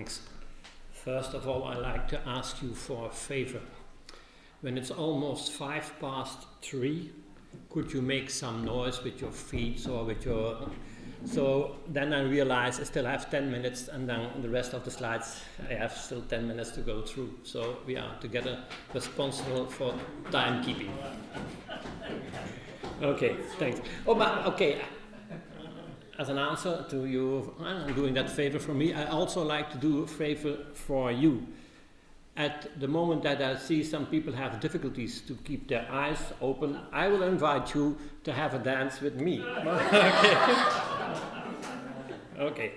things. First of all, I'd like to ask you for a favor. When it's almost 3:05, could you make some noise with your feet or with your... So then I realize I still have 10 minutes, and then the rest of the slides I have still 10 minutes to go through. So we are together responsible for timekeeping. Okay, thanks. Oh, but okay. As an answer to you doing that favor for me, I also like to do a favor for you. At the moment that I see some people have difficulties to keep their eyes open, I will invite you to have a dance with me. Okay. Okay.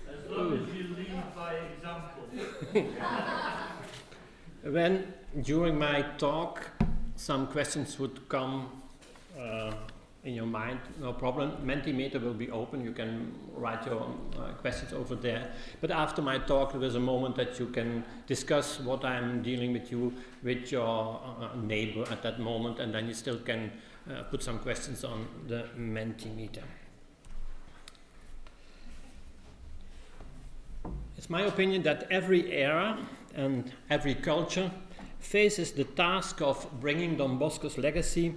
As long as you lead by example. When during my talk some questions would come in your mind, no problem. Mentimeter will be open. You can write your questions over there. But after my talk, there is a moment that you can discuss what I'm dealing with you, with your neighbor at that moment, and then you still can put some questions on the Mentimeter. It's my opinion that every era and every culture faces the task of bringing Don Bosco's legacy,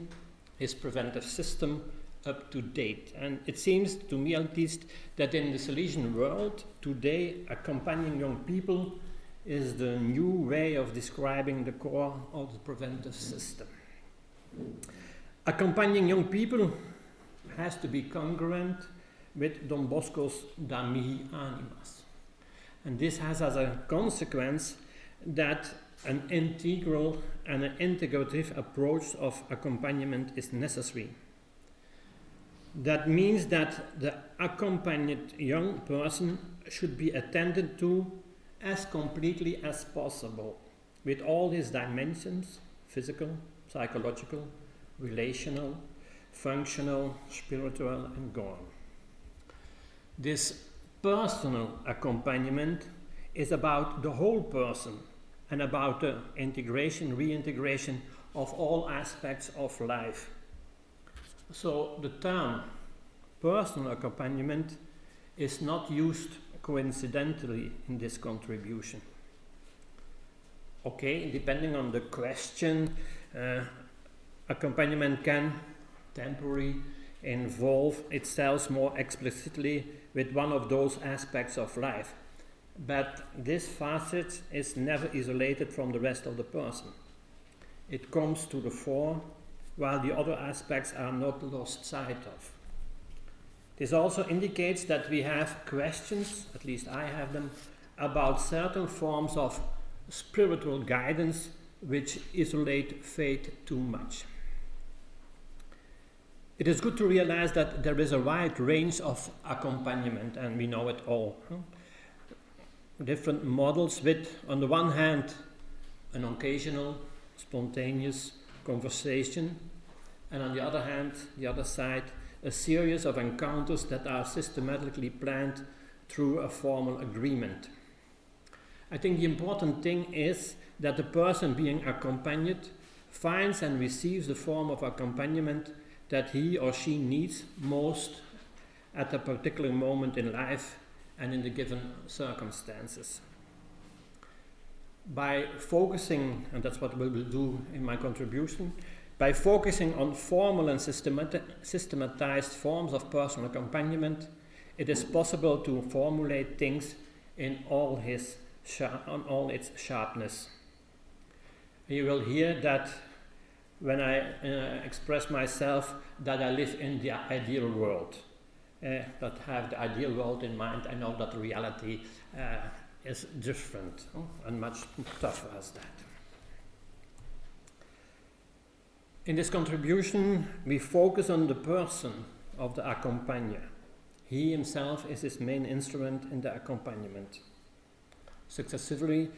his preventive system, up to date. And it seems to me at least that in the Salesian world today, accompanying young people is the new way of describing the core of the preventive system. Accompanying young people has to be congruent with Don Bosco's Da Mihi Animas. And this has as a consequence that an integral and an integrative approach of accompaniment is necessary. That means that the accompanied young person should be attended to as completely as possible, with all his dimensions: physical, psychological, relational, functional, spiritual, and so on. This personal accompaniment is about the whole person and about the integration, reintegration of all aspects of life. So the term personal accompaniment is not used coincidentally in this contribution. Okay, depending on the question, accompaniment can temporarily involve itself more explicitly with one of those aspects of life. But this facet is never isolated from the rest of the person. It comes to the fore while the other aspects are not lost sight of. This also indicates that we have questions, at least I have them, about certain forms of spiritual guidance which isolate faith too much. It is good to realize that there is a wide range of accompaniment, and we know it all. Different models with, on the one hand, an occasional, spontaneous conversation, and on the other hand, the other side, a series of encounters that are systematically planned through a formal agreement. I think the important thing is that the person being accompanied finds and receives the form of accompaniment that he or she needs most at a particular moment in life and in the given circumstances. By focusing, and that's what we will do in my contribution, by focusing on formal and systematized forms of personal accompaniment, it is possible to formulate things in all its sharpness. You will hear that when I express myself that I live in the ideal world. That have the ideal world in mind, I know that the reality is different and much tougher as that. In this contribution, we focus on the person of the accompagner. He himself is his main instrument in the accompaniment. Successively,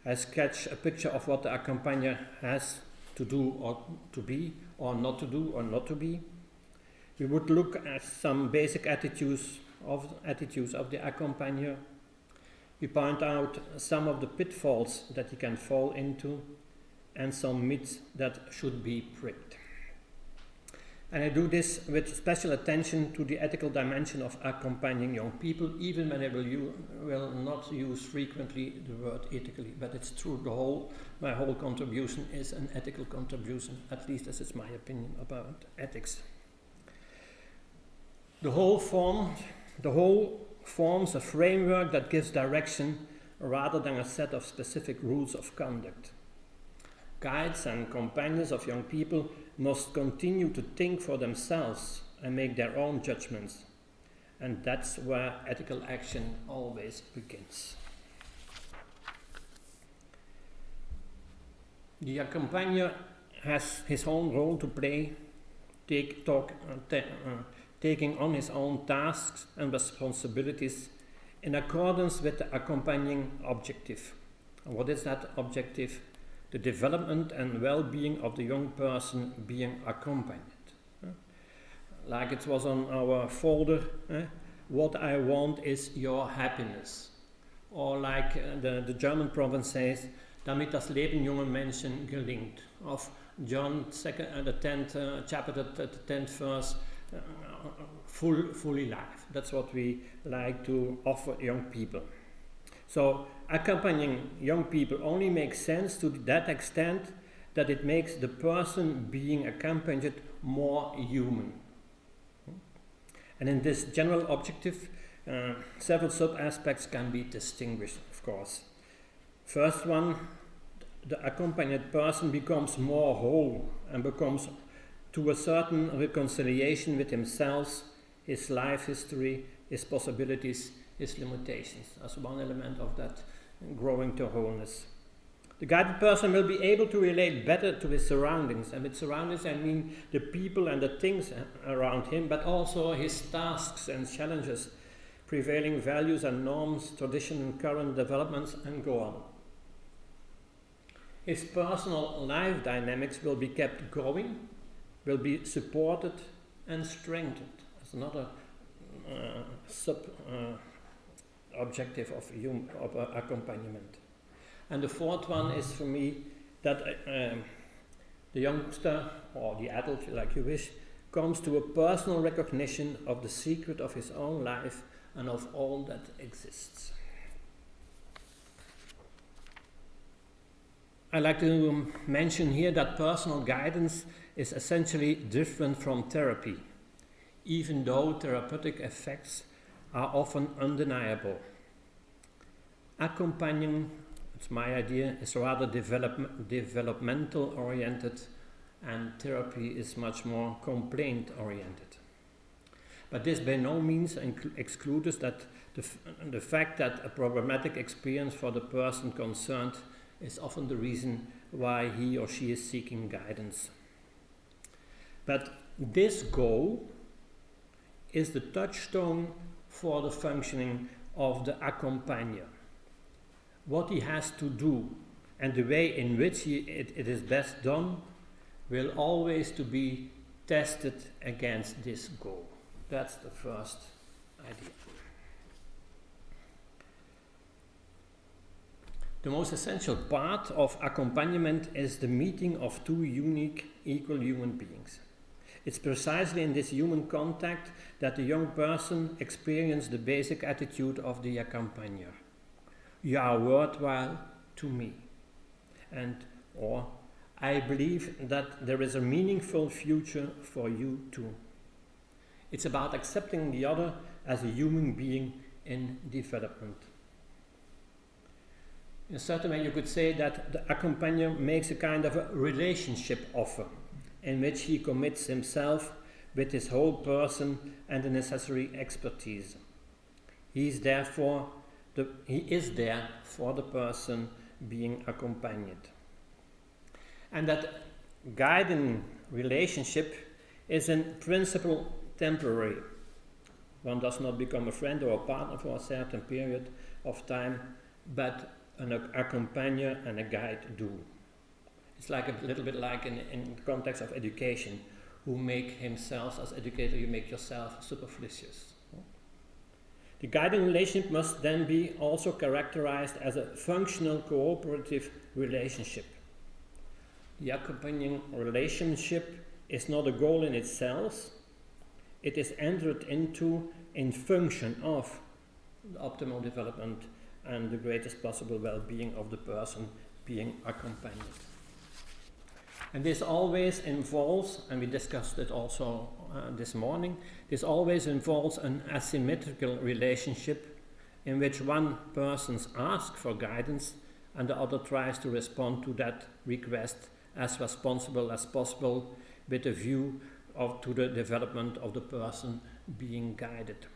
I sketch a picture of what the accompagner has to do or to be, or not to do or not to be. We would look at some basic attitudes of the accompagner. We point out some of the pitfalls that he can fall into and some myths that should be pricked. And I do this with special attention to the ethical dimension of accompanying young people, even when I will not use frequently the word ethically, but it's true, my whole contribution is an ethical contribution, at least this is my opinion about ethics. The whole forms a framework that gives direction rather than a set of specific rules of conduct. Guides and companions of young people must continue to think for themselves and make their own judgments. And that's where ethical action always begins. The accompagner has his own role to play, taking on his own tasks and responsibilities in accordance with the accompanying objective. And what is that objective? The development and well-being of the young person being accompanied. Like it was on our folder, what I want is your happiness. Or like the German province says, damit das Leben junger Menschen gelingt. Of John the 10th chapter, the 10th verse, fully life. That's what we like to offer young people. So accompanying young people only makes sense to that extent that it makes the person being accompanied more human. And in this general objective, several sub-aspects can be distinguished, of course. First one, the accompanied person becomes more whole and becomes to a certain reconciliation with himself, his life history, his possibilities, his limitations, as one element of that growing to wholeness. The guided person will be able to relate better to his surroundings, and with surroundings I mean the people and the things around him, but also his tasks and challenges, prevailing values and norms, tradition and current developments, and go on. His personal life dynamics will be kept growing, will be supported and strengthened. That's another objective of accompaniment. And the fourth one is for me that the youngster, or the adult, like you wish, comes to a personal recognition of the secret of his own life and of all that exists. I like to mention here that personal guidance is essentially different from therapy, even though therapeutic effects are often undeniable. Accompanying, it's my idea, is rather developmental oriented, and therapy is much more complaint oriented. But this by no means excludes that the fact that a problematic experience for the person concerned is often the reason why he or she is seeking guidance. But this goal is the touchstone for the functioning of the accompagner. What he has to do and the way in which it is best done will always to be tested against this goal. That's the first idea. The most essential part of accompaniment is the meeting of two unique, equal human beings. It's precisely in this human contact that the young person experiences the basic attitude of the accompagner. You are worthwhile to me. Or I believe that there is a meaningful future for you too. It's about accepting the other as a human being in development. In a certain way you could say that the accompagner makes a kind of a relationship offer in which he commits himself with his whole person and the necessary expertise. He is there for the person being accompanied. And that guiding relationship is in principle temporary. One does not become a friend or a partner for a certain period of time, but an accompagner and a guide do. It's like a little bit like in the context of education. Who make himself as educator, you make yourself superfluous. The guiding relationship must then be also characterized as a functional cooperative relationship. The accompanying relationship is not a goal in itself. It is entered into in function of the optimal development and the greatest possible well-being of the person being accompanied. And this always involves, and we discussed it also this morning, this always involves an asymmetrical relationship in which one person asks for guidance and the other tries to respond to that request as responsible as possible with a view to the development of the person being guided.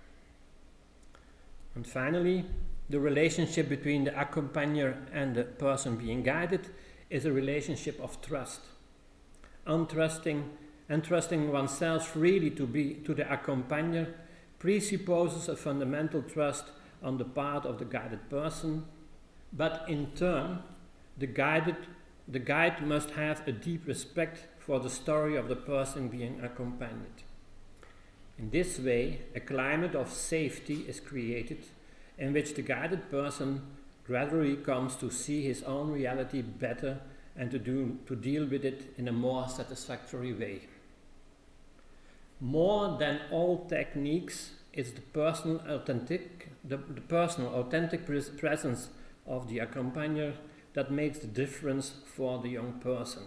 And finally, the relationship between the accompanier and the person being guided is a relationship of trust. Entrusting oneself freely to the accompanier presupposes a fundamental trust on the part of the guided person, but in turn, the guide must have a deep respect for the story of the person being accompanied. In this way, a climate of safety is created in which the guided person gradually comes to see his own reality better and to deal with it in a more satisfactory way. More than all techniques, it's the personal authentic presence of the accompanier that makes the difference for the young person.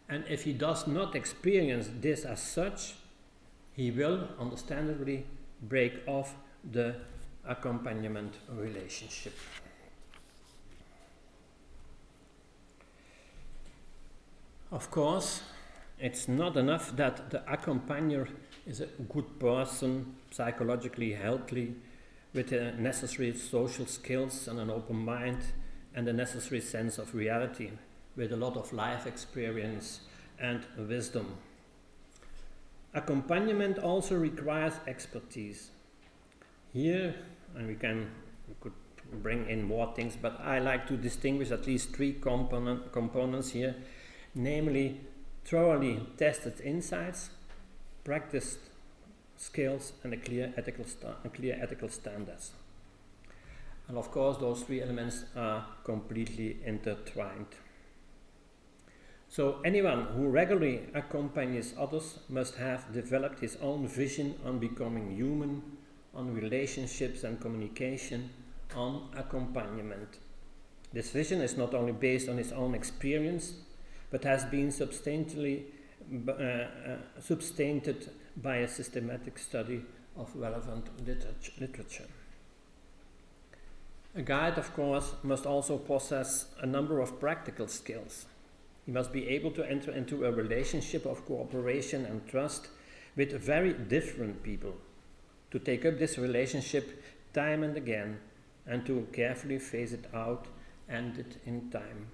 And if he does not experience this as such, he will, understandably, break off the accompaniment relationship. Of course, it's not enough that the accompanier is a good person, psychologically healthy, with the necessary social skills and an open mind and the necessary sense of reality, with a lot of life experience and wisdom. Accompaniment also requires expertise. Here, and we could bring in more things, but I like to distinguish at least three components here, namely thoroughly tested insights, practiced skills, and a clear ethical standards. And of course, those three elements are completely intertwined. So anyone who regularly accompanies others must have developed his own vision on becoming human, on relationships and communication, on accompaniment. This vision is not only based on his own experience, but has been substantiated by a systematic study of relevant literature. A guide, of course, must also possess a number of practical skills. He must be able to enter into a relationship of cooperation and trust with very different people, to take up this relationship time and again, and to carefully phase it out, end it in time.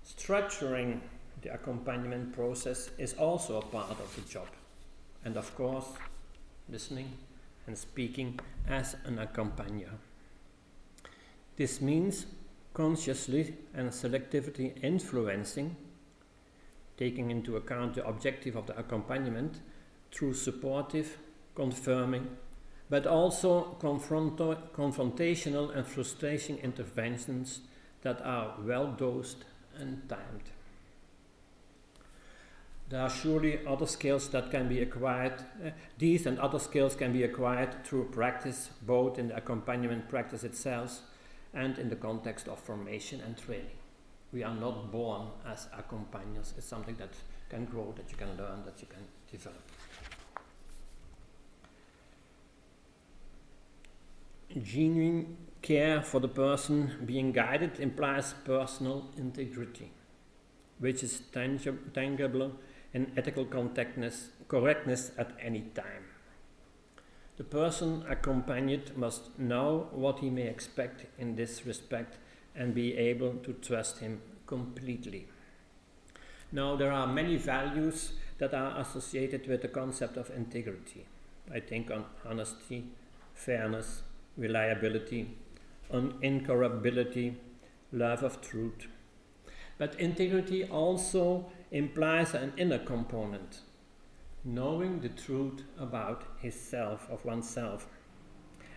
Structuring the accompaniment process is also a part of the job, and of course, listening and speaking as an accompanier. This means consciously and selectively influencing, taking into account the objective of the accompaniment through supportive, confirming, but also confrontational and frustration interventions that are well dosed and timed. There are surely other skills that can be acquired. These and other skills can be acquired through practice, both in the accompaniment practice itself and in the context of formation and training. We are not born as accompagners. It's something that can grow, that you can learn, that you can develop. Genuine care for the person being guided implies personal integrity, which is tangible in ethical correctness at any time. The person accompanied must know what he may expect in this respect and be able to trust him completely. Now, there are many values that are associated with the concept of integrity. I think on honesty, fairness, reliability, incorruptibility, love of truth. But integrity also implies an inner component, knowing the truth about of oneself.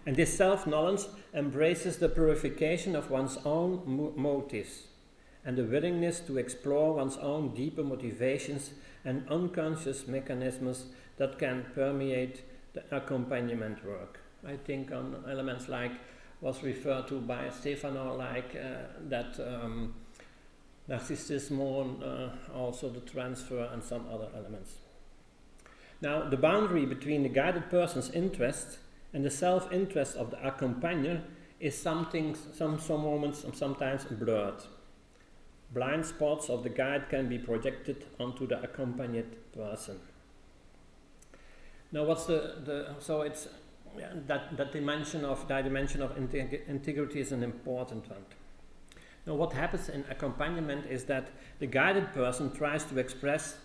And this self-knowledge embraces the purification of one's own motives and the willingness to explore one's own deeper motivations and unconscious mechanisms that can permeate the accompaniment work. I think on elements like was referred to by Stefano, like that narcissism, also the transfer and some other elements. Now, the boundary between the guided person's interest and the self-interest of the accompagner is something, some moments, sometimes blurred. Blind spots of the guide can be projected onto the accompanied person. Now, what's so it's that dimension of integrity is an important one. Now, what happens in accompaniment is that the guided person tries to express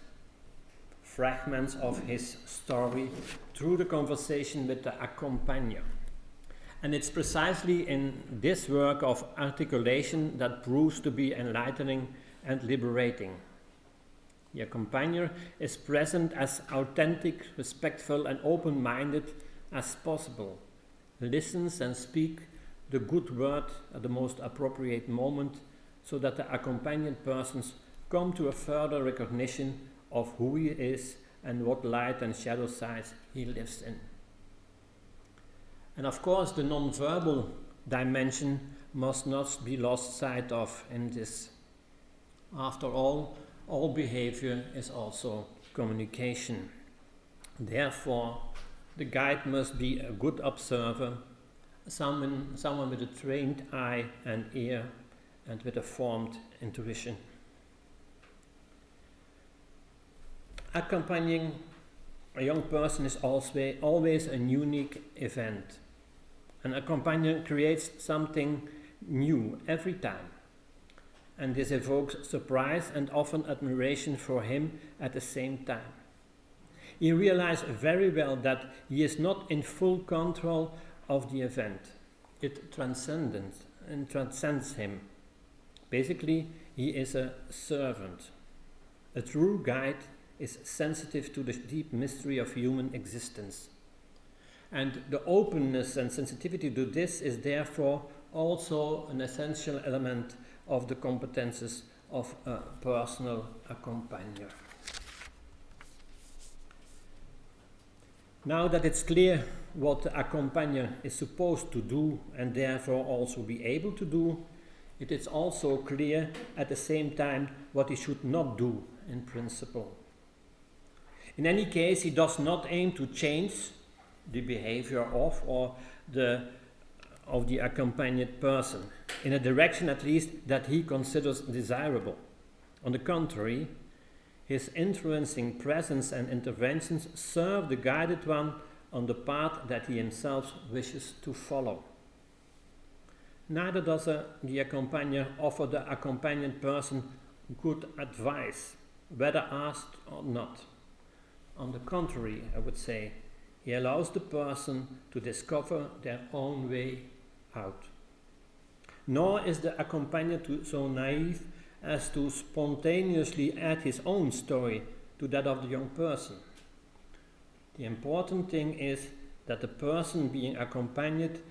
fragments of his story through the conversation with the accompagner. And it's precisely in this work of articulation that proves to be enlightening and liberating. The accompagner is present as authentic, respectful, and open-minded as possible, listens and speaks the good word at the most appropriate moment so that the accompanied persons come to a further recognition of who he is and what light and shadow sides he lives in. And of course, the non-verbal dimension must not be lost sight of in this. After all behavior is also communication. Therefore, the guide must be a good observer, someone with a trained eye and ear and with a formed intuition. Accompanying a young person is always a unique event. An accompagner creates something new every time, and this evokes surprise and often admiration for him at the same time. He realizes very well that he is not in full control of the event. It transcends him. Basically, he is a servant. A true guide is sensitive to the deep mystery of human existence. And the openness and sensitivity to this is therefore also an essential element of the competences of a personal accompagner. Now that it's clear what the accompagner is supposed to do and therefore also be able to do, it is also clear at the same time what he should not do in principle. In any case, he does not aim to change the behavior of the accompanied person, in a direction at least that he considers desirable. On the contrary, his influencing presence and interventions serve the guided one on the path that he himself wishes to follow. Neither does the accompagner offer the accompanied person good advice, whether asked or not. On the contrary, I would say, he allows the person to discover their own way out. Nor is the accompagner so naive as to spontaneously add his own story to that of the young person. The important thing is that the person being accompanied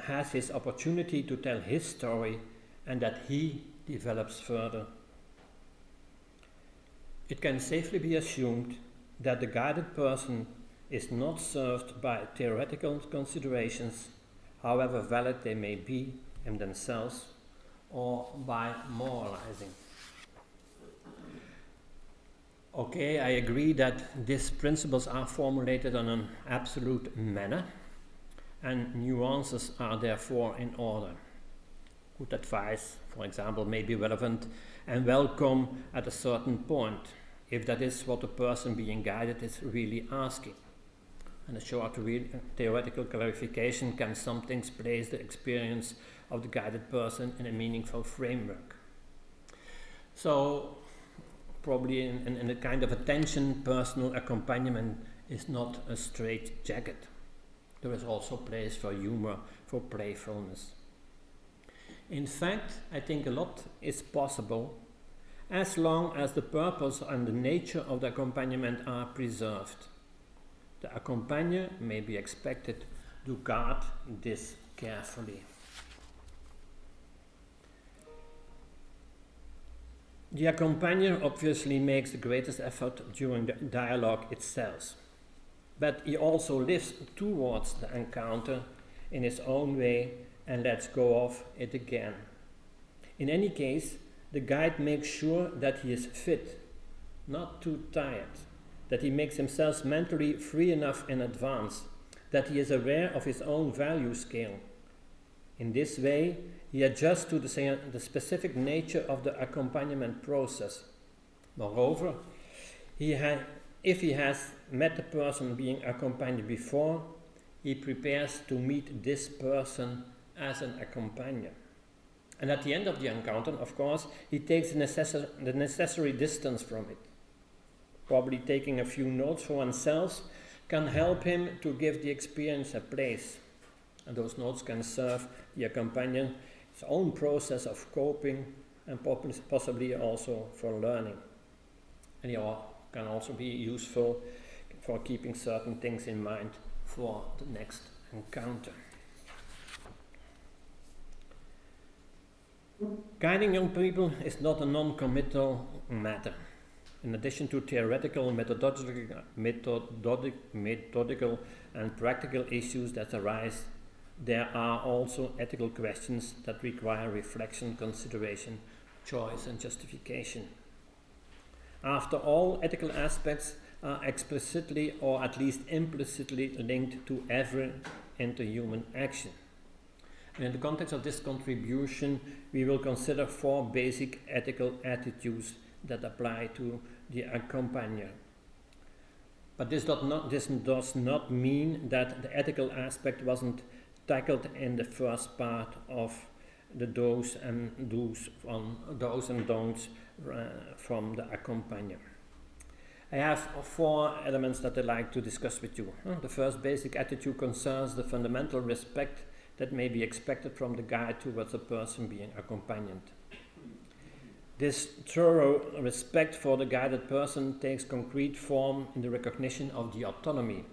has his opportunity to tell his story and that he develops further. It can safely be assumed that the guided person is not served by theoretical considerations, however valid they may be in themselves, or by moralizing. Okay, I agree that these principles are formulated on an absolute manner, and nuances are therefore in order. Good advice, for example, may be relevant and welcome at a certain point, if that is what the person being guided is really asking. And a short theoretical clarification can sometimes place the experience of the guided person in a meaningful framework. So, probably in a kind of attention, personal accompaniment is not a straitjacket. There is also place for humor, for playfulness. In fact, I think a lot is possible as long as the purpose and the nature of the accompaniment are preserved. The accompagner may be expected to guard this carefully. The accompanier obviously makes the greatest effort during the dialogue itself, but he also lives towards the encounter in his own way and lets go of it again. In any case, the guide makes sure that he is fit, not too tired, that he makes himself mentally free enough in advance, that he is aware of his own value scale. In this way, he adjusts to the specific nature of the accompaniment process. Moreover, if he has met the person being accompanied before, he prepares to meet this person as an accompanier. And at the end of the encounter, of course, he takes the necessary distance from it. Probably taking a few notes for oneself can help him to give the experience a place. And those notes can serve the accompanier his own process of coping and possibly also for learning. And they can also be useful for keeping certain things in mind for the next encounter. Guiding young people is not a non-committal matter. In addition to theoretical, methodical and practical issues that arise, there are also ethical questions that require reflection, consideration, choice and justification. After all, ethical aspects are explicitly or at least implicitly linked to every interhuman action. And in the context of this contribution, we will consider 4 basic ethical attitudes that apply to the accompanier. But this does not mean that the ethical aspect wasn't tackled in the first part of the do's and don'ts from the accompanier. I have 4 elements that I'd like to discuss with you. The first basic attitude concerns the fundamental respect that may be expected from the guide towards the person being accompanied. This thorough respect for the guided person takes concrete form in the recognition of the autonomy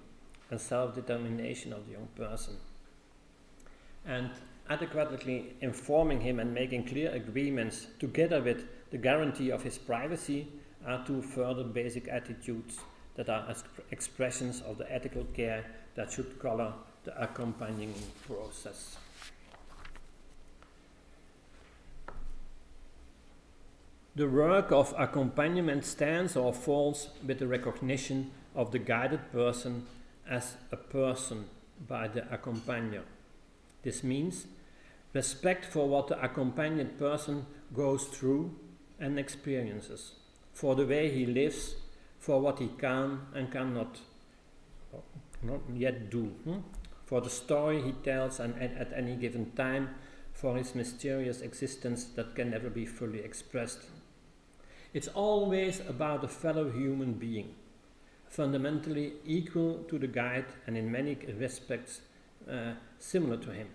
and self-determination of the young person. And adequately informing him and making clear agreements together with the guarantee of his privacy are 2 further basic attitudes that are expressions of the ethical care that should color the accompanying process. The work of accompaniment stands or falls with the recognition of the guided person as a person by the accompanier. This means respect for what the accompanied person goes through and experiences, for the way he lives, for what he can and cannot not yet do, for the story he tells and at any given time, for his mysterious existence that can never be fully expressed. It's always about a fellow human being, fundamentally equal to the guide and in many respects similar to him,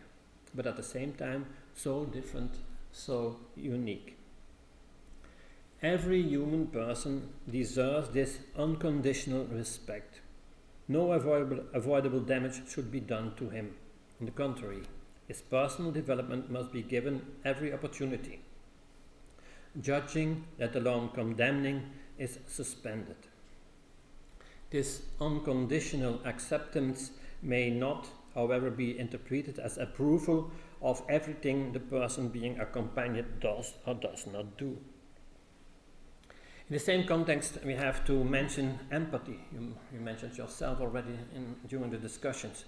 but at the same time so different, so unique. Every human person deserves this unconditional respect. No avoidable damage should be done to him. On the contrary, his personal development must be given every opportunity. Judging, let alone condemning, is suspended. This unconditional acceptance may not, however, be interpreted as approval of everything the person being accompanied does or does not do. In the same context, we have to mention empathy. You mentioned yourself already during the discussions.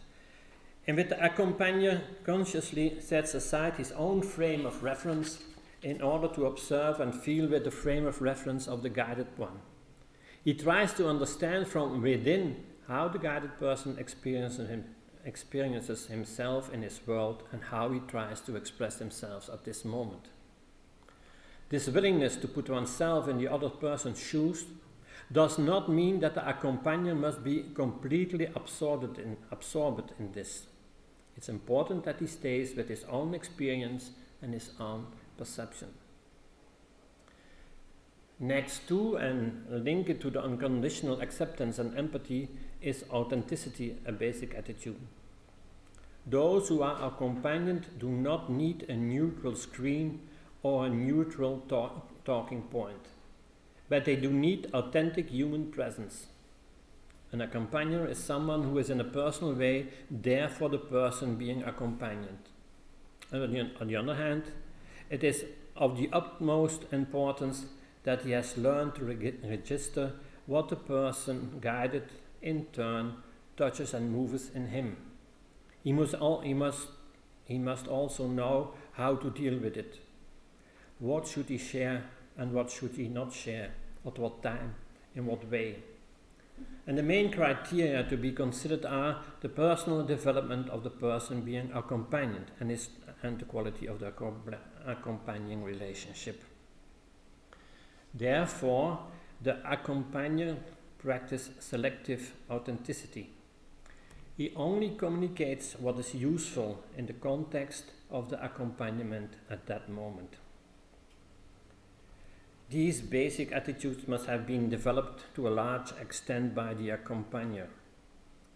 And with the accompanier consciously sets aside his own frame of reference in order to observe and feel with the frame of reference of the guided one. He tries to understand from within how the guided person experiences himself in his world and how he tries to express himself at this moment. This willingness to put oneself in the other person's shoes does not mean that the accompanier must be completely absorbed in this. It's important that he stays with his own experience and his own perception. Next to and linked to the unconditional acceptance and empathy is authenticity, a basic attitude. Those who are accompanied do not need a neutral screen or a neutral talking point. But they do need authentic human presence. An accompagner is someone who is in a personal way there for the person being accompanied. And on the other hand, it is of the utmost importance that he has learned to register what the person guided in turn touches and moves in him. He must also know how to deal with it. What should he share and what should he not share? At what time? In what way? And the main criteria to be considered are the personal development of the person being accompanied and the quality of the accompanying relationship. Therefore, the accompagner practices selective authenticity. He only communicates what is useful in the context of the accompaniment at that moment. These basic attitudes must have been developed to a large extent by the accompagner.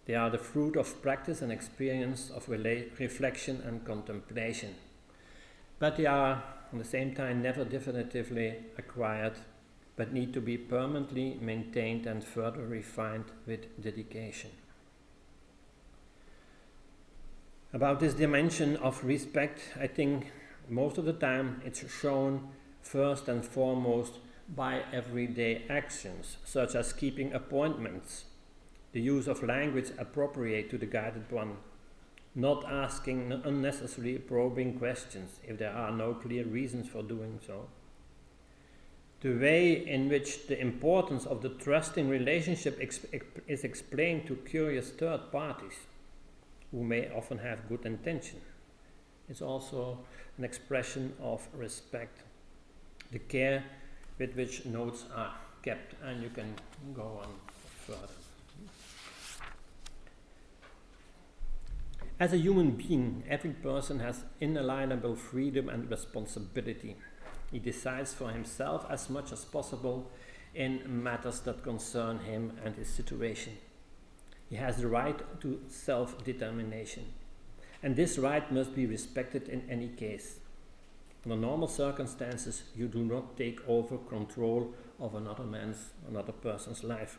They are the fruit of practice and experience of reflection and contemplation. But they are, at the same time, never definitively acquired, but need to be permanently maintained and further refined with dedication. About this dimension of respect, I think most of the time it's shown first and foremost by everyday actions, such as keeping appointments, the use of language appropriate to the guided one, not asking unnecessarily probing questions if there are no clear reasons for doing so. The way in which the importance of the trusting relationship is explained to curious third parties, who may often have good intention, is also an expression of respect. The care with which notes are kept, and you can go on further. As a human being, every person has inalienable freedom and responsibility. He decides for himself as much as possible in matters that concern him and his situation. He has the right to self-determination, and this right must be respected in any case. Under normal circumstances, you do not take over control of another person's life.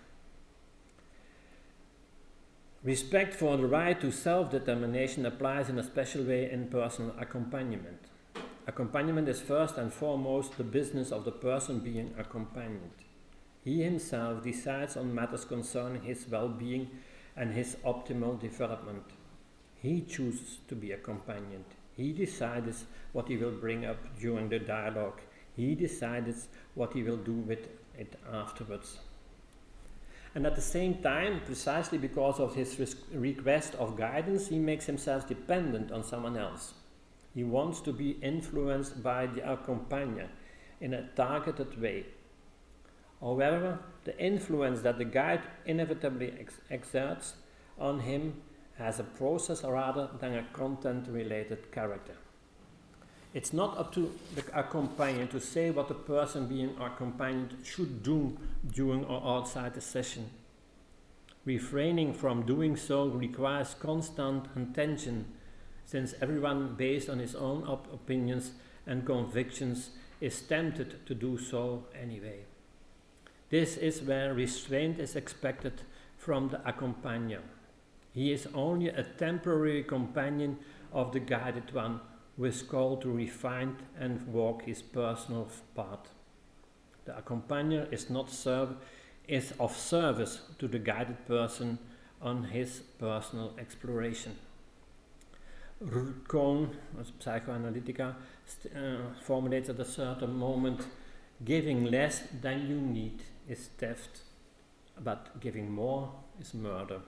Respect for the right to self-determination applies in a special way in personal accompaniment. Accompaniment is first and foremost the business of the person being accompanied. He himself decides on matters concerning his well-being and his optimal development. He chooses to be accompanied. He decides what he will bring up during the dialogue. He decides what he will do with it afterwards. And at the same time, precisely because of his request of guidance, he makes himself dependent on someone else. He wants to be influenced by the accompagner in a targeted way. However, the influence that the guide inevitably exerts on him has a process rather than a content-related character. It's not up to the accompagner to say what the person being accompanied should do during or outside the session. Refraining from doing so requires constant attention, since everyone, based on his own opinions and convictions, is tempted to do so anyway. This is where restraint is expected from the accompagner. He is only a temporary companion of the guided one, who is called to refine and walk his personal path. The accompagner is of service to the guided person on his personal exploration. Ruth Kohn, as psychoanalytica, formulates at a certain moment, giving less than you need is theft, but giving more is murder.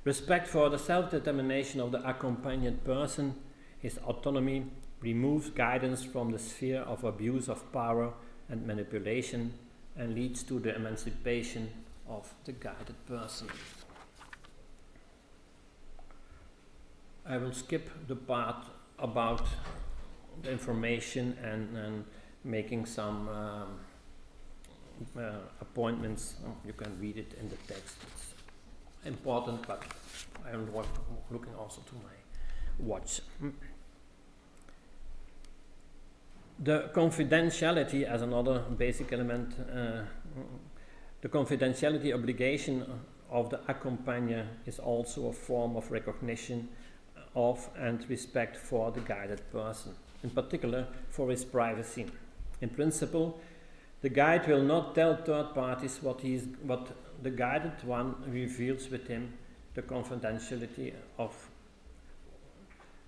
Respect for the self-determination of the accompanied person, his autonomy, removes guidance from the sphere of abuse of power and manipulation and leads to the emancipation of the guided person. I will skip the part about the information and making some appointments. You can read it in the text. It's important, but I'm looking also to my watch. The confidentiality as another basic element, the confidentiality obligation of the accompagner is also a form of recognition of and respect for the guided person, in particular for his privacy. In principle, the guide will not tell third parties what the guided one reveals with him the confidentiality of.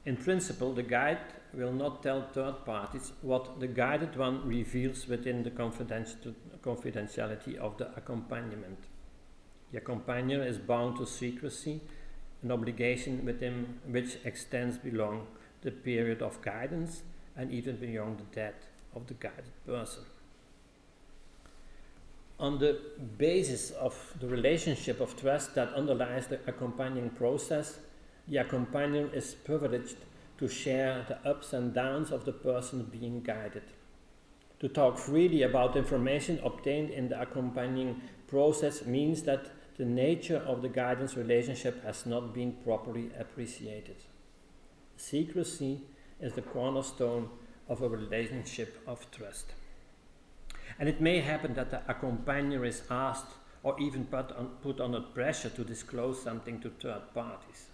In principle, the guide will not tell third parties what the guided one reveals within the confidentiality of the accompaniment. The accompagner is bound to secrecy, an obligation with him which extends beyond the period of guidance and even beyond the death of the guided person. On the basis of the relationship of trust that underlies the accompanying process, the accompagner is privileged to share the ups and downs of the person being guided. To talk freely about information obtained in the accompanying process means that the nature of the guidance relationship has not been properly appreciated. Secrecy is the cornerstone of a relationship of trust. And it may happen that the accompagner is asked or even put under pressure to disclose something to third parties.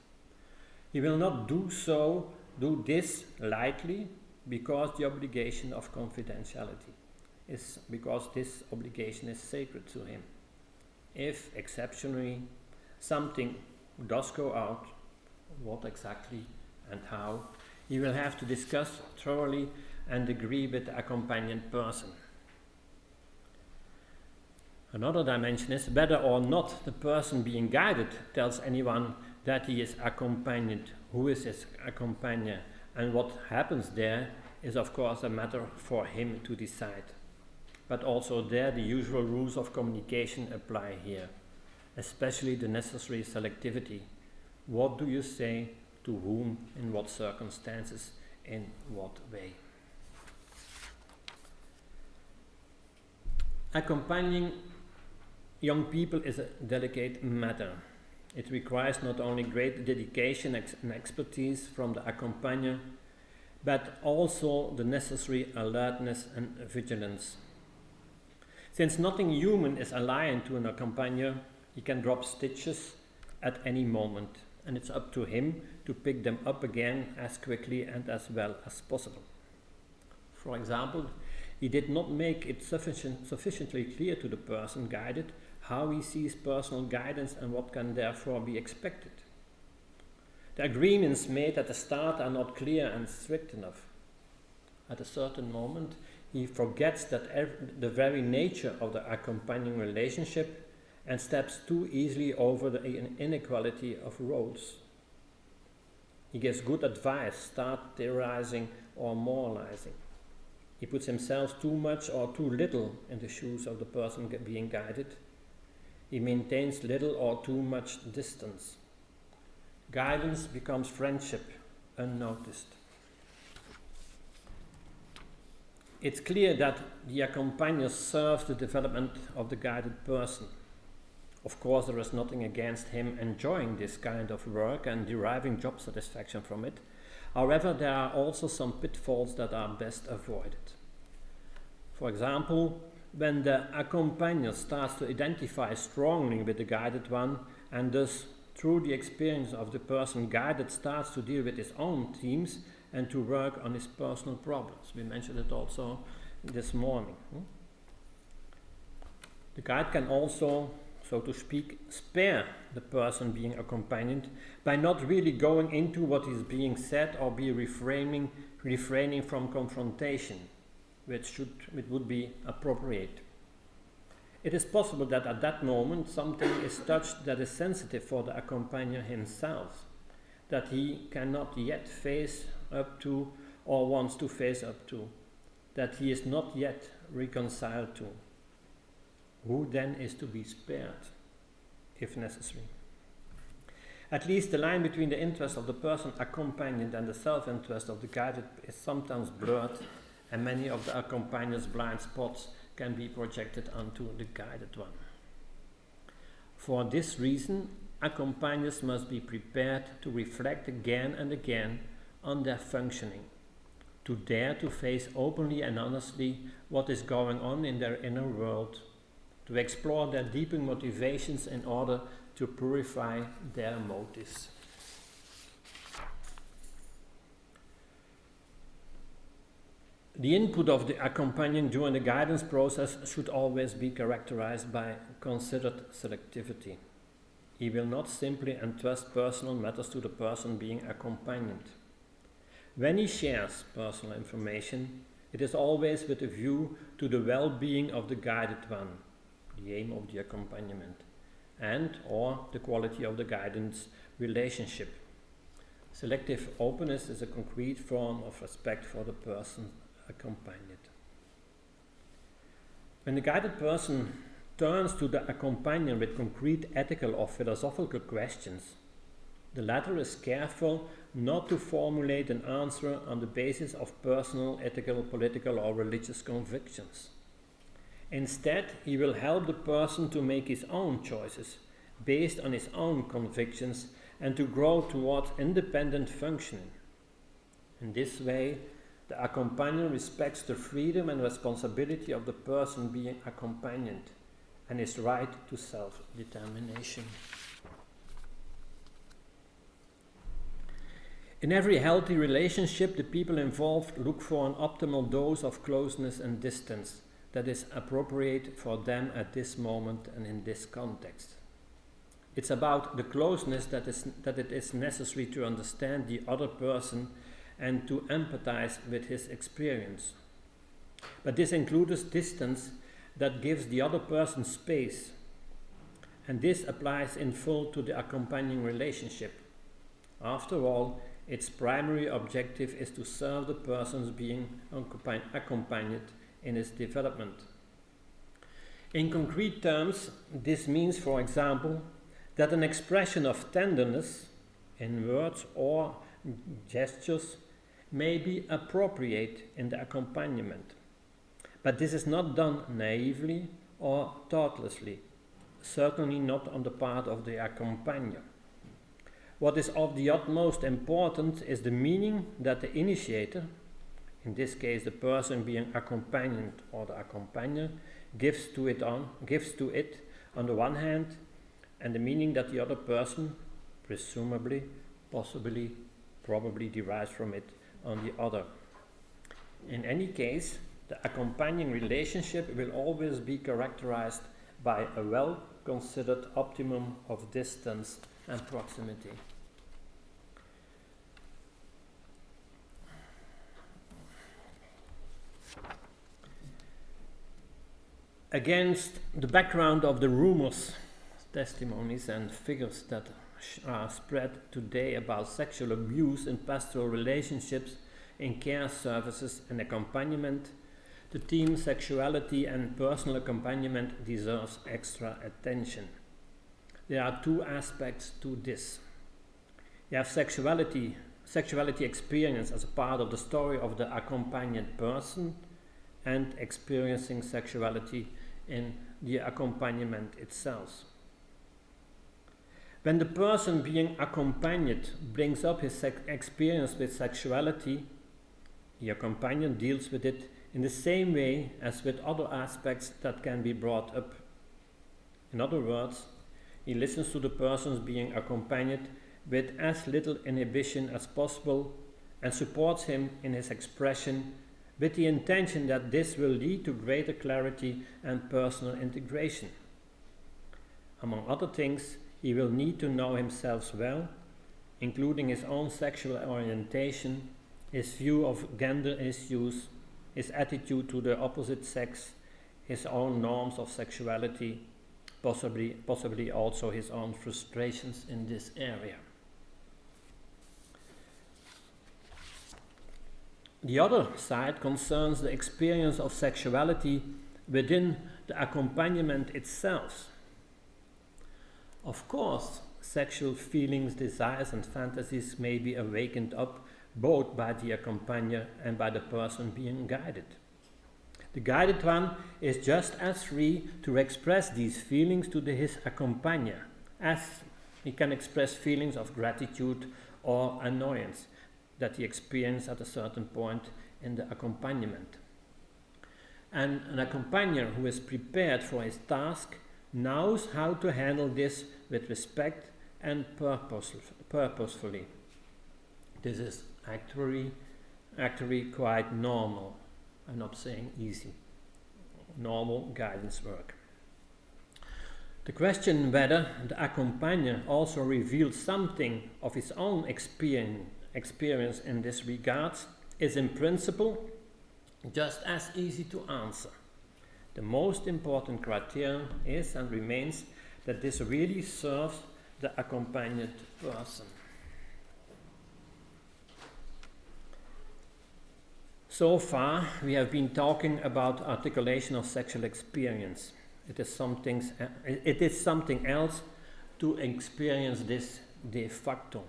He will not do this lightly because the obligation of confidentiality is because this obligation is sacred to him. If exceptionally something does go out, what exactly and how, he will have to discuss thoroughly and agree with the accompanying person. Another dimension is whether or not the person being guided tells anyone that he is accompanied, who is his accompagner, and what happens there is of course a matter for him to decide. But also there the usual rules of communication apply here, especially the necessary selectivity. What do you say to whom, in what circumstances, in what way? Accompanying young people is a delicate matter. It requires not only great dedication and expertise from the accompagner, but also the necessary alertness and vigilance. Since nothing human is alien to an accompagner, he can drop stitches at any moment, and it's up to him to pick them up again as quickly and as well as possible. For example, he did not make it sufficiently clear to the person guided how he sees personal guidance and what can therefore be expected. The agreements made at the start are not clear and strict enough. At a certain moment, he forgets that the very nature of the accompanying relationship and steps too easily over the inequality of roles. He gives good advice, start theorizing or moralizing. He puts himself too much or too little in the shoes of the person being guided. He maintains little or too much distance. Guidance becomes friendship, unnoticed. It's clear that the accompagner serves the development of the guided person. Of course, there is nothing against him enjoying this kind of work and deriving job satisfaction from it. However, there are also some pitfalls that are best avoided. For example, when the accompagner starts to identify strongly with the guided one and thus through the experience of the person guided starts to deal with his own themes and to work on his personal problems. We mentioned it also this morning. The guide can also, so to speak, spare the person being accompanied by not really going into what is being said or be refraining from confrontation, which would be appropriate. It is possible that at that moment something is touched that is sensitive for the accompagner himself, that he cannot yet face up to or wants to face up to, that he is not yet reconciled to. Who then is to be spared, if necessary? At least the line between the interest of the person accompanied and the self-interest of the guided is sometimes blurred, and many of the accompagner's blind spots can be projected onto the guided one. For this reason, accompagners must be prepared to reflect again and again on their functioning, to dare to face openly and honestly what is going on in their inner world, to explore their deeper motivations in order to purify their motives. The input of the accompagnant during the guidance process should always be characterized by considered selectivity. He will not simply entrust personal matters to the person being accompanied. When he shares personal information, it is always with a view to the well-being of the guided one, the aim of the accompaniment, and or the quality of the guidance relationship. Selective openness is a concrete form of respect for the person accompanied. When the guided person turns to the accompagnant with concrete ethical or philosophical questions, the latter is careful not to formulate an answer on the basis of personal, ethical, political, or religious convictions. Instead, he will help the person to make his own choices based on his own convictions and to grow towards independent functioning. In this way, the accompagnant respects the freedom and responsibility of the person being accompanied and his right to self-determination. In every healthy relationship, the people involved look for an optimal dose of closeness and distance that is appropriate for them at this moment and in this context. It's about the closeness that it is necessary to understand the other person and to empathize with his experience. But this includes distance that gives the other person space, and this applies in full to the accompanying relationship. After all, its primary objective is to serve the person being accompanied in his development. In concrete terms, this means, for example, that an expression of tenderness in words or gestures may be appropriate in the accompaniment. But this is not done naively or thoughtlessly, certainly not on the part of the accompagner. What is of the utmost importance is the meaning that the initiator, in this case the person being accompanied or the accompagner, gives to it on the one hand, and the meaning that the other person, presumably, possibly, probably derives from it on the other. In any case, the accompanying relationship will always be characterized by a well-considered optimum of distance and proximity. Against the background of the rumors, testimonies and figures that are spread today about sexual abuse in pastoral relationships, in care services and accompaniment, the theme sexuality and personal accompaniment deserves extra attention. There are two aspects to this. You have sexuality experience as a part of the story of the accompanied person, and experiencing sexuality in the accompaniment itself. When the person being accompanied brings up his experience with sexuality, the accompagnant deals with it in the same way as with other aspects that can be brought up. In other words, he listens to the persons being accompanied with as little inhibition as possible and supports him in his expression with the intention that this will lead to greater clarity and personal integration. Among other things, he will need to know himself well, including his own sexual orientation, his view of gender issues, his attitude to the opposite sex, his own norms of sexuality, possibly also his own frustrations in this area. The other side concerns the experience of sexuality within the accompaniment itself. Of course, sexual feelings, desires and fantasies may be awakened up both by the accompagner and by the person being guided. The guided one is just as free to express these feelings to his accompagner as he can express feelings of gratitude or annoyance that he experienced at a certain point in the accompaniment. And an accompagner who is prepared for his task knows how to handle this with respect and purposefully. This is actually quite normal. I'm not saying easy. Normal guidance work. The question whether the accompagner also reveals something of his own experience in this regard is in principle just as easy to answer. The most important criterion is and remains that this really serves the accompanied person. So far, we have been talking about articulation of sexual experience. It is something else to experience this de facto.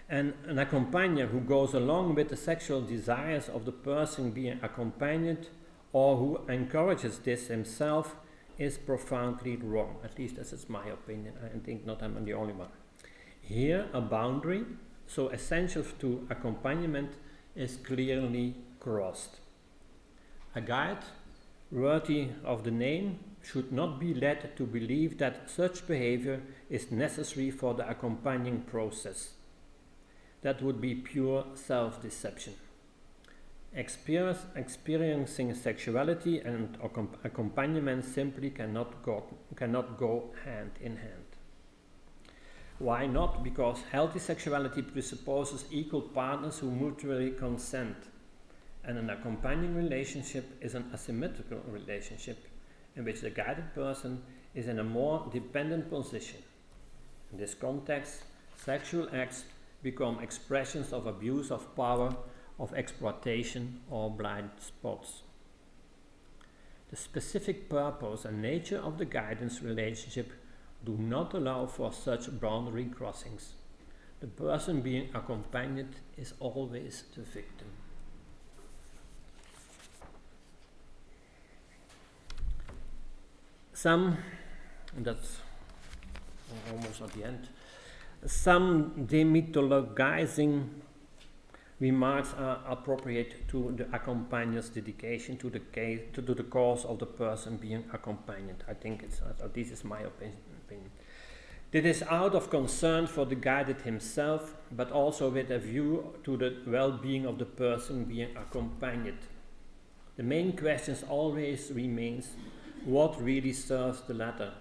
And an accompagner who goes along with the sexual desires of the person being accompanied or who encourages this himself is profoundly wrong. At least this is my opinion. I think not I'm the only one. Here, a boundary so essential to accompaniment is clearly crossed. A guide worthy of the name should not be led to believe that such behavior is necessary for the accompanying process. That would be pure self-deception. Experiencing sexuality and accompaniment simply cannot go hand in hand. Why not? Because healthy sexuality presupposes equal partners who mutually consent, and an accompanying relationship is an asymmetrical relationship in which the guided person is in a more dependent position. In this context, sexual acts become expressions of abuse of power, of exploitation, or blind spots. The specific purpose and nature of the guidance relationship do not allow for such boundary crossings. The person being accompanied is always the victim. Some, and that's almost at the end, some demythologizing remarks are appropriate to the accompagner's dedication to the cause of the person being accompanied. I think this is my opinion. It is out of concern for the guided himself, but also with a view to the well-being of the person being accompanied. The main question always remains, what really serves the latter?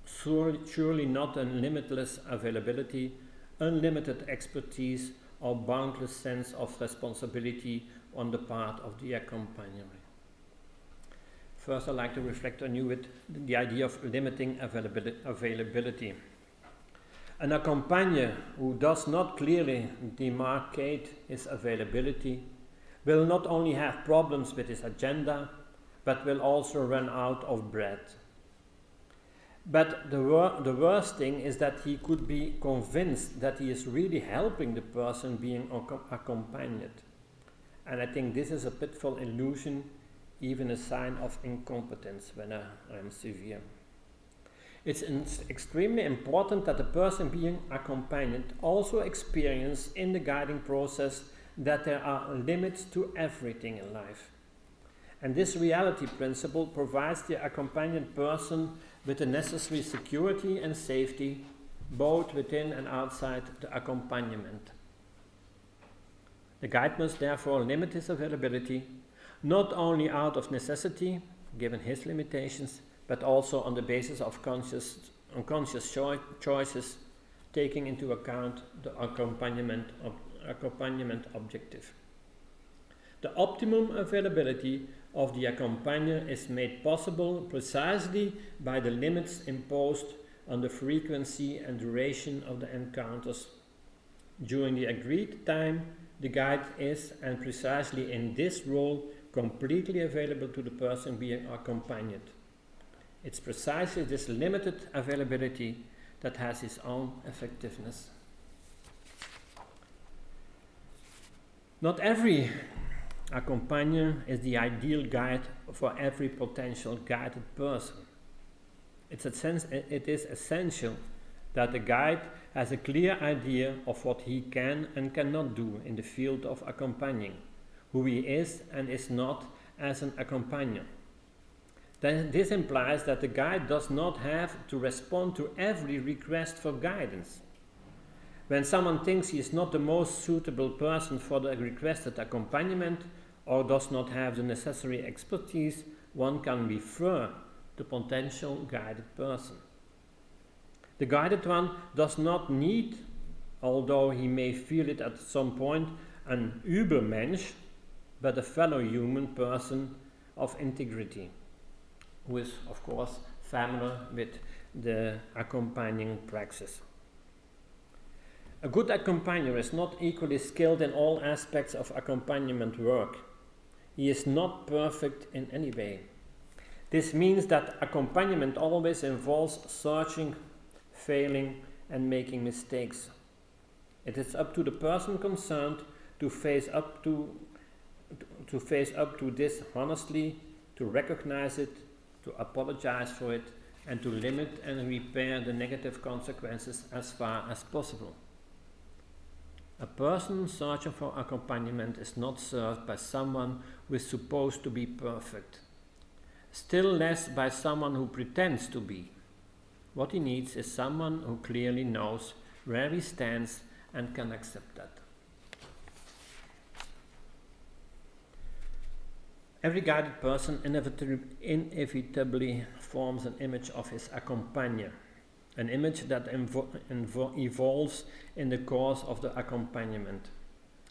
Surely not a limitless availability, unlimited expertise, or boundless sense of responsibility on the part of the accompagner. First, I'd like to reflect on you with the idea of limiting availability. An accompagner who does not clearly demarcate his availability will not only have problems with his agenda, but will also run out of bread. But the worst thing is that he could be convinced that he is really helping the person being accompanied. And I think this is a pitfall illusion, even a sign of incompetence when I am severe. It's extremely important that the person being accompanied also experience in the guiding process that there are limits to everything in life. And this reality principle provides the accompanied person with the necessary security and safety, both within and outside the accompaniment. The guide must therefore limit his availability, not only out of necessity, given his limitations, but also on the basis of unconscious choices, taking into account the accompaniment objective. The optimum availability of the accompagner is made possible precisely by the limits imposed on the frequency and duration of the encounters. During the agreed time, the guide is, and precisely in this role, completely available to the person being accompanied. It's precisely this limited availability that has its own effectiveness. Not every accompagner is the ideal guide for every potential guided person. It is essential that the guide has a clear idea of what he can and cannot do in the field of accompanying, who he is and is not as an accompagner. This implies that the guide does not have to respond to every request for guidance. When someone thinks he is not the most suitable person for the requested accompaniment or does not have the necessary expertise, one can refer the potential guided person. The guided one does not need, although he may feel it at some point, an Übermensch, but a fellow human person of integrity, who is, of course, familiar with the accompanying praxis. A good accompagner is not equally skilled in all aspects of accompaniment work. He is not perfect in any way. This means that accompaniment always involves searching, failing, and making mistakes. It is up to the person concerned to face up to this honestly, to recognize it, to apologize for it, and to limit and repair the negative consequences as far as possible. A person searching for accompaniment is not served by someone who is supposed to be perfect, still less by someone who pretends to be. What he needs is someone who clearly knows where he stands and can accept that. Every guided person inevitably forms an image of his accompagner, an image that evolves in the course of the accompaniment.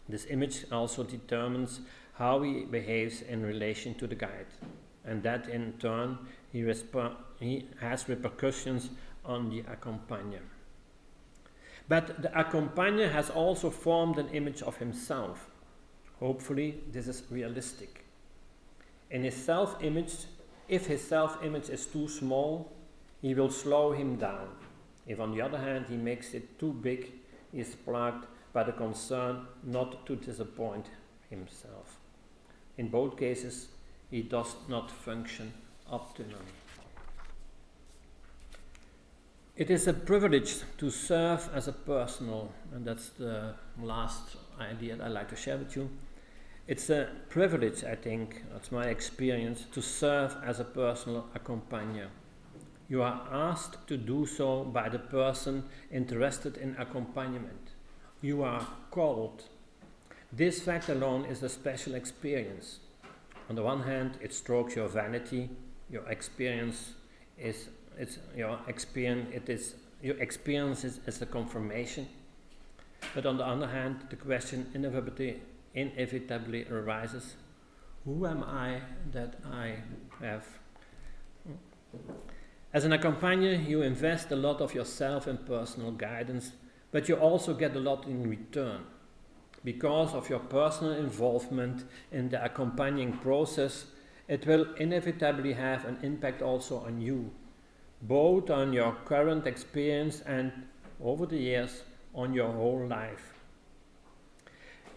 This image also determines how he behaves in relation to the guide, and that in turn he has repercussions on the accompagner. But the accompagner has also formed an image of himself. Hopefully this is realistic. In his self-image, if his self-image is too small, he will slow him down. If on the other hand he makes it too big, he is plagued by the concern not to disappoint himself. In both cases, he does not function optimally. It is a privilege to serve as a personal, and that's the last idea I'd like to share with you. It's a privilege, I think, that's my experience, to serve as a personal accompagner. You are asked to do so by the person interested in accompaniment. You are called. This fact alone is a special experience. On the one hand, it strokes your vanity. Your experience is a confirmation. But on the other hand, the question inevitably arises: who am I that I have? As an accompagner, you invest a lot of yourself in personal guidance, but you also get a lot in return. Because of your personal involvement in the accompanying process, it will inevitably have an impact also on you, both on your current experience and, over the years, on your whole life.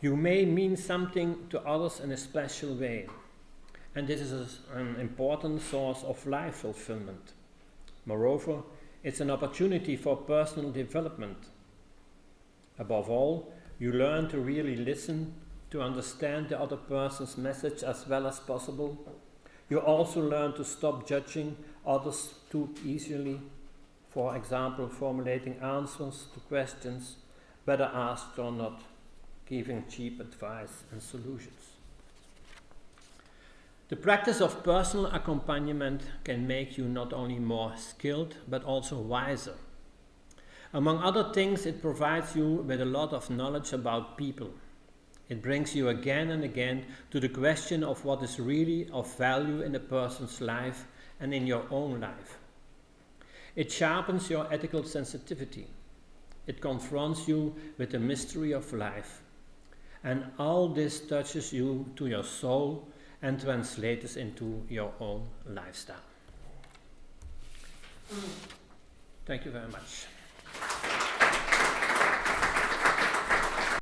You may mean something to others in a special way, and this is an important source of life fulfillment. Moreover, it's an opportunity for personal development. Above all, you learn to really listen, to understand the other person's message as well as possible. You also learn to stop judging others too easily, for example, formulating answers to questions, whether asked or not, giving cheap advice and solutions. The practice of personal accompaniment can make you not only more skilled, but also wiser. Among other things, it provides you with a lot of knowledge about people. It brings you again and again to the question of what is really of value in a person's life and in your own life. It sharpens your ethical sensitivity. It confronts you with the mystery of life. And all this touches you to your soul and translates into your own lifestyle. Thank you very much.